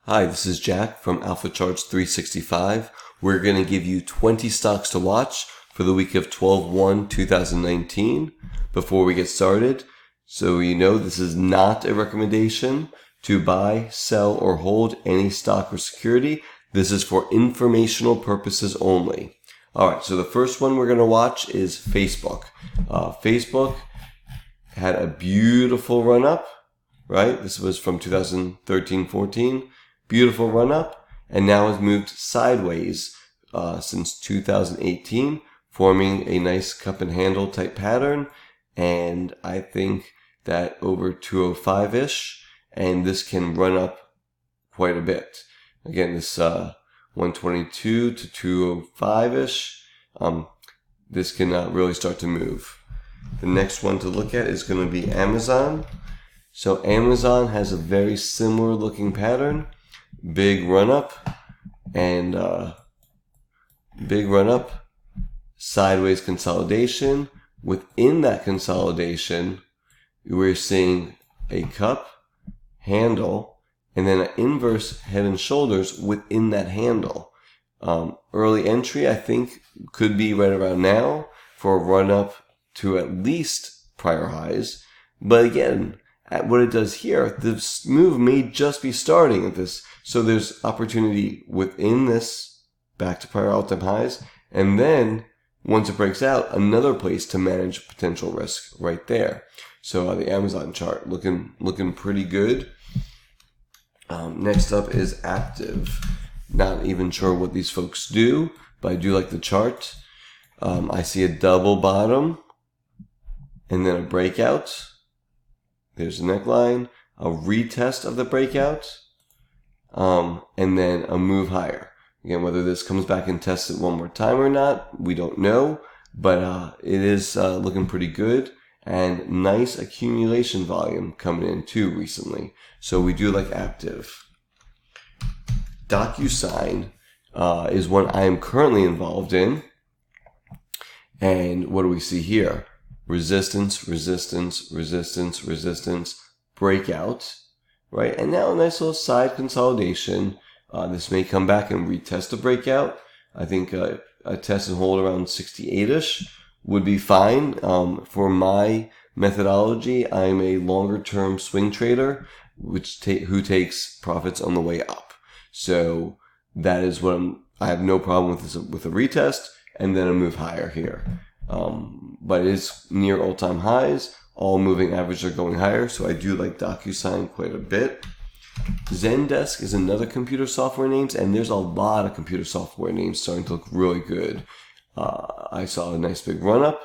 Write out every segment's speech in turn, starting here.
Hi, this is Jack from Alpha Charts 365. We're going to give you 20 stocks to watch for the week of 12/1/2019. Before we get started, so you know this is not a recommendation to buy, sell, or hold any stock or security. This is for informational purposes only. Alright, so the first one we're going to watch is Facebook. Facebook had a beautiful run up, right? This was from 2013-14. Beautiful run up, and now has moved sideways since 2018, forming a nice cup and handle type pattern. And I think that over 205-ish, and this can run up quite a bit. Again, this 122 to 205-ish, this can really start to move. The next one to look at is going to be Amazon. So Amazon has a very similar looking pattern. Big run up and sideways consolidation. Within that consolidation, we're seeing a cup, handle, and then an inverse head and shoulders within that handle. Early entry, I think, could be right around now for a run up to at least prior highs. But again, at what it does here, this move may just be starting at this. So there's opportunity within this back to prior all-time highs. And then once it breaks out, another place to manage potential risk right there. So the Amazon chart looking pretty good. Next up is Active. Not even sure what these folks do, but I do like the chart. I see a double bottom and then a breakout. There's a neckline, a retest of the breakout, and then a move higher. Again, whether this comes back and tests it one more time or not, we don't know, but it is looking pretty good, and nice accumulation volume coming in too recently. So we do like Active. DocuSign is one I am currently involved in, and what do we see here? Resistance, resistance, resistance, resistance, breakout, right? And now a nice little side consolidation. This may come back and retest a breakout. I think a test and hold around 68-ish would be fine. For my methodology, I'm a longer-term swing trader, who takes profits on the way up. So that is what I have no problem with a retest and then a move higher here. But it is near all-time highs. All moving averages are going higher, so I do like DocuSign quite a bit. Zendesk is another computer software names, and there's a lot of computer software names starting to look really good. I saw a nice big run-up,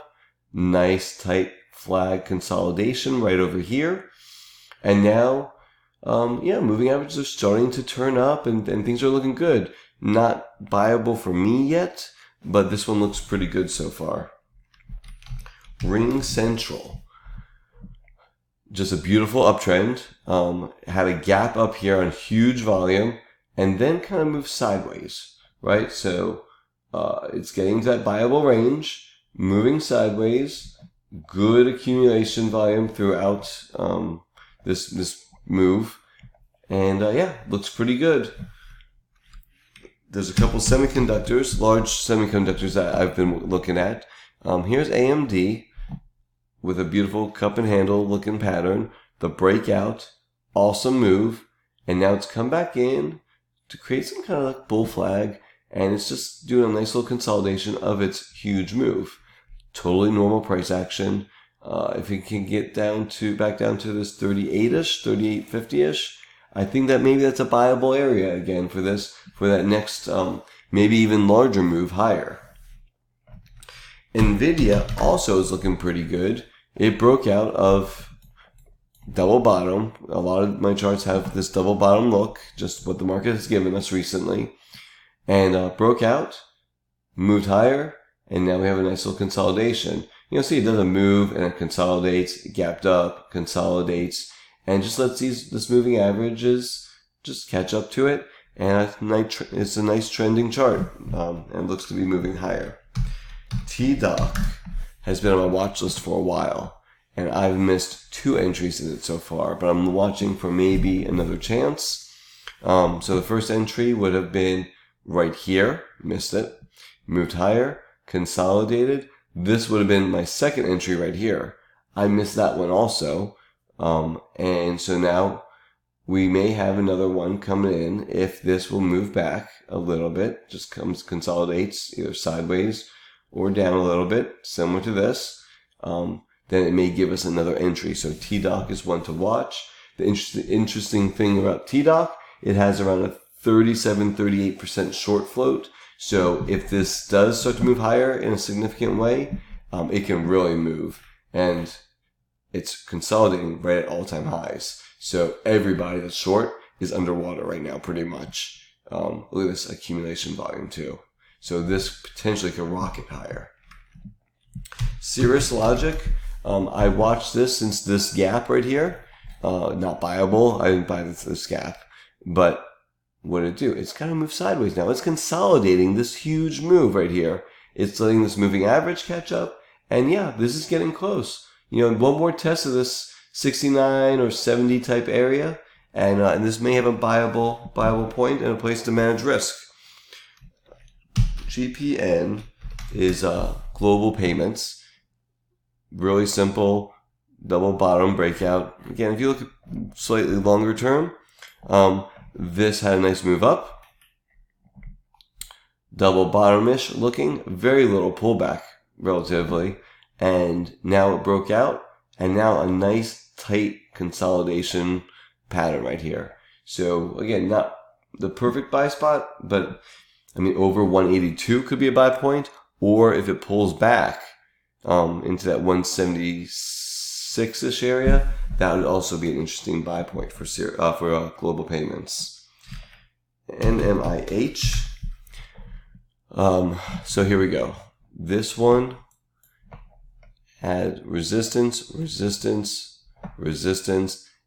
nice tight flag consolidation right over here, and now, moving averages are starting to turn up, and things are looking good. Not buyable for me yet, but this one looks pretty good so far. Ringcentral, just a beautiful uptrend, had a gap up here on huge volume and then kind of moved sideways, right? So it's getting to that buyable range, moving sideways, good accumulation volume throughout this move, and looks pretty good. There's a couple semiconductors, large semiconductors that I've been looking at. Here's AMD with a beautiful cup and handle looking pattern, the breakout, awesome move, and now it's come back in to create some kind of like bull flag, and it's just doing a nice little consolidation of its huge move. Totally normal price action. If it can get back down to this 38-ish, 38.50-ish, I think that maybe that's a buyable area again for that next, maybe even larger move higher. NVDA also is looking pretty good. It broke out of double bottom. A lot of my charts have this double bottom look, just what the market has given us recently. And broke out, moved higher, and now we have a nice little consolidation. You'll see it does a move and it consolidates, it gapped up, consolidates, and just lets this moving averages just catch up to it. And it's a nice trending chart, and looks to be moving higher. TDOC has been on my watch list for a while, and I've missed 2 entries in it so far, but I'm watching for maybe another chance. So the first entry would have been right here. Missed it. Moved higher. Consolidated. This would have been my second entry right here. I missed that one also. And so now we may have another one coming in if this will move back a little bit. Just consolidates either sideways or down a little bit, similar to this. Then it may give us another entry. So TDOC is one to watch. The interesting thing about TDOC, it has around a 37-38% short float. So if this does start to move higher in a significant way, it can really move. And it's consolidating right at all-time highs. So everybody that's short is underwater right now, pretty much. Look at this accumulation volume too. So this potentially could rocket higher. CIRS logic, I watched this since this gap right here. Not buyable. I didn't buy this gap. But what did it do? It's kind of moved sideways now. It's consolidating this huge move right here. It's letting this moving average catch up. And yeah, this is getting close. One more test of this 69 or 70 type area. And this may have a buyable point and a place to manage risk. GPN is global payments. Really simple. Double bottom breakout. Again, if you look at slightly longer term, this had a nice move up. Double bottom-ish looking. Very little pullback relatively. And now it broke out. And now a nice tight consolidation pattern right here. So again, not the perfect buy spot, but over 182 could be a buy point. Or if it pulls back into that 176-ish area, that would also be an interesting buy point for global payments. NMIH. So here we go. This one had resistance.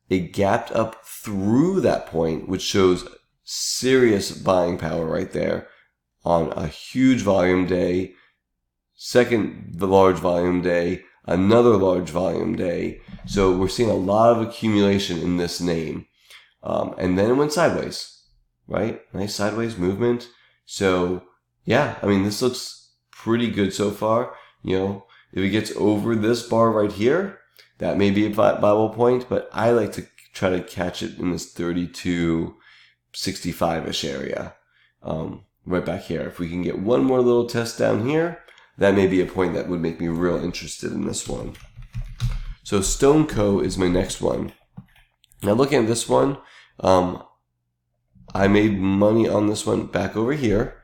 It gapped up through that point, which shows serious buying power right there on a huge volume day. Second, the large volume day, another large volume day. So we're seeing a lot of accumulation in this name. And then it went sideways, right? Nice sideways movement. So yeah, this looks pretty good so far. If it gets over this bar right here, that may be a viable point, but I like to try to catch it in this 32.65-ish area. Right back here. If we can get one more little test down here, that may be a point that would make me real interested in this one. So Stone Co. is my next one. Now looking at this one, I made money on this one back over here,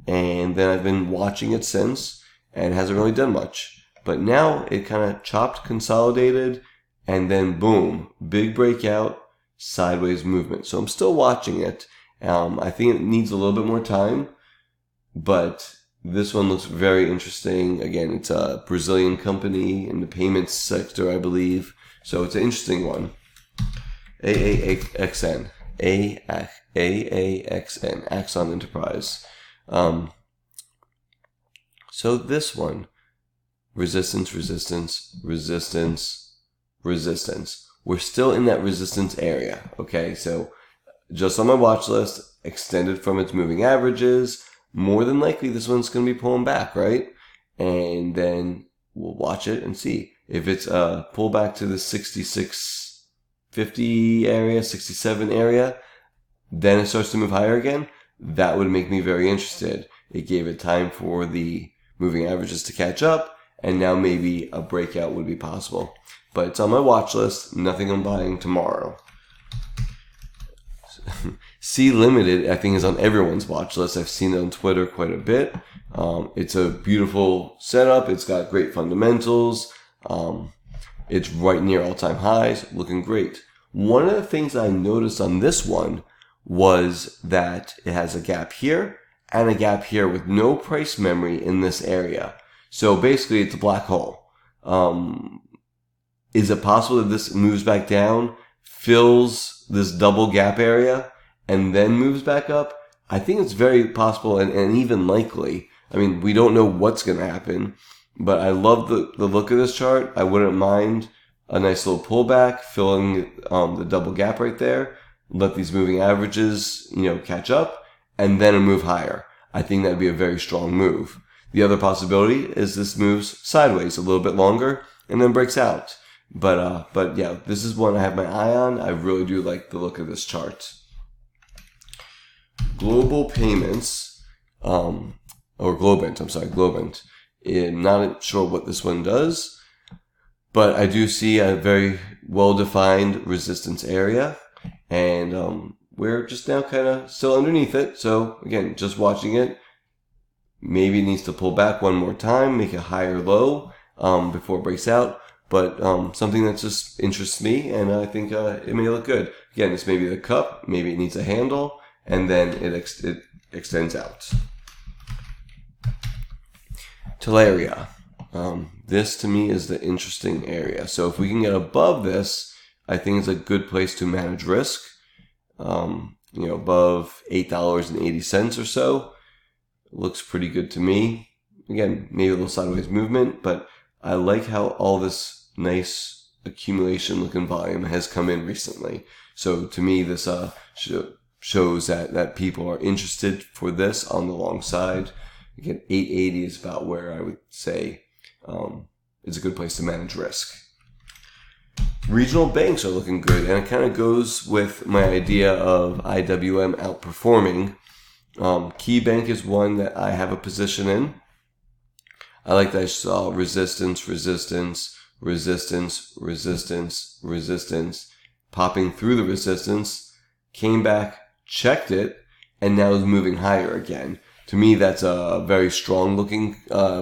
and then I've been watching it since, and it hasn't really done much. But now it kind of chopped, consolidated, and then boom, big breakout, sideways movement. So I'm still watching it. I think it needs a little bit more time, but this one looks very interesting. Again, it's a Brazilian company in the payments sector, I believe. So it's an interesting one. AAXN. AAXN. Axon Enterprise. So this one. Resistance. We're still in that resistance area. Okay, so just on my watch list, extended from its moving averages. More than likely, this one's going to be pulling back, right? And then we'll watch it and see. If it's a pullback to the 66.50 area, 67 area, then it starts to move higher again. That would make me very interested. It gave it time for the moving averages to catch up, and now maybe a breakout would be possible. But it's on my watch list. Nothing I'm buying tomorrow. C Limited, I think, is on everyone's watch list. I've seen it on Twitter quite a bit. It's a beautiful setup. It's got great fundamentals. It's right near all-time highs, looking great. One of the things I noticed on this one was that it has a gap here and a gap here with no price memory in this area. So basically, it's a black hole. Is it possible that this moves back down, fills this double gap area, and then moves back up? I think it's very possible and even likely. We don't know what's going to happen, but I love the look of this chart. I wouldn't mind a nice little pullback, filling the double gap right there. let these moving averages, catch up, and then a move higher. I think that'd be a very strong move. The other possibility is this moves sideways a little bit longer and then breaks out. But yeah, this is one I have my eye on. I really do like the look of this chart. Global payments, or Globant, Globant. I'm not sure what this one does, but I do see a very well-defined resistance area, and we're just now kind of still underneath it. So again, just watching it, maybe it needs to pull back one more time, make a higher low before it breaks out. But something that just interests me, and I think it may look good. Again, this may be the cup, maybe it needs a handle, and then it extends out. Talaria. This to me is the interesting area. So if we can get above this, I think it's a good place to manage risk. Above $8.80 or so. Looks pretty good to me. Again, maybe a little sideways movement, but I like how all this nice accumulation looking volume has come in recently. So to me, this shows that people are interested for this on the long side. Again, 880 is about where I would say it's a good place to manage risk. Regional banks are looking good, and it kind of goes with my idea of IWM outperforming. KeyBank is one that I have a position in. I like that I saw resistance, popping through the resistance, came back, checked it, and now is moving higher again. To me, that's a very strong looking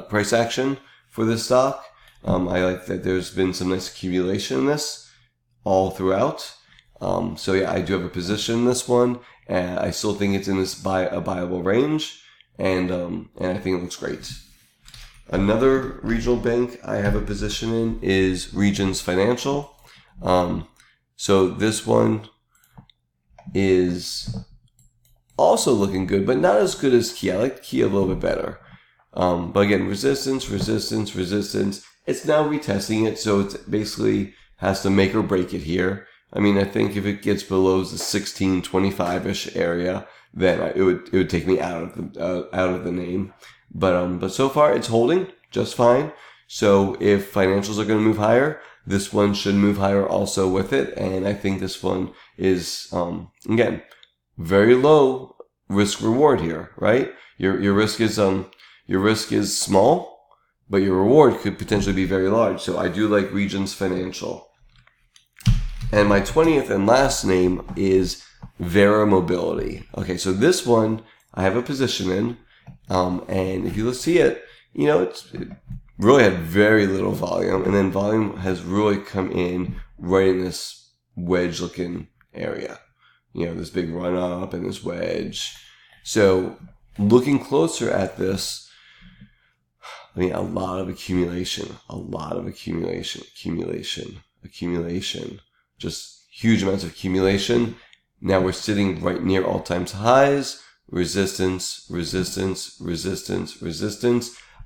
price action for this stock. I like that there's been some nice accumulation in this all throughout. So yeah, I do have a position in this one. I still think it's in this a buyable range, and I think it looks great. Another regional bank I have a position in is Regions Financial. So this one is also looking good, but not as good as Key. I like Key a little bit better. But again, resistance. It's now retesting it, so it basically has to make or break it here. I mean, I think if it gets below the 1625-ish area, then it would take me out of the name. But so far it's holding just fine. So if financials are going to move higher, this one should move higher also with it. And I think this one is again very low risk reward here, right? Your risk is small, but your reward could potentially be very large. So I do like Regions Financial. And my 20th and last name is VERA Mobility. Okay, so this one I have a position in. And if you see it, it really had very little volume, and then volume has really come in right in this wedge looking area. This big run up and this wedge. So looking closer at this, a lot of accumulation, just huge amounts of accumulation. Now we're sitting right near all-time highs. Resistance.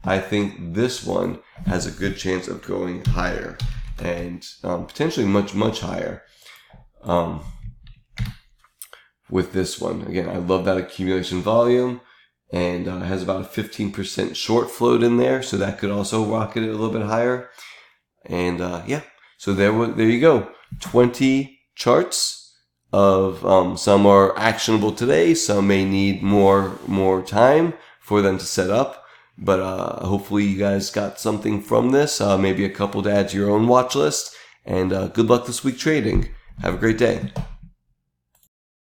I think this one has a good chance of going higher, and potentially much higher with this one. Again, I love that accumulation volume, and it has about a 15% short float in there, so that could also rocket it a little bit higher. And yeah, so there you go. 20 charts. Of some are actionable today, some may need more time for them to set up, but hopefully you guys got something from this, maybe a couple to add to your own watch list, and good luck this week trading. Have a great day.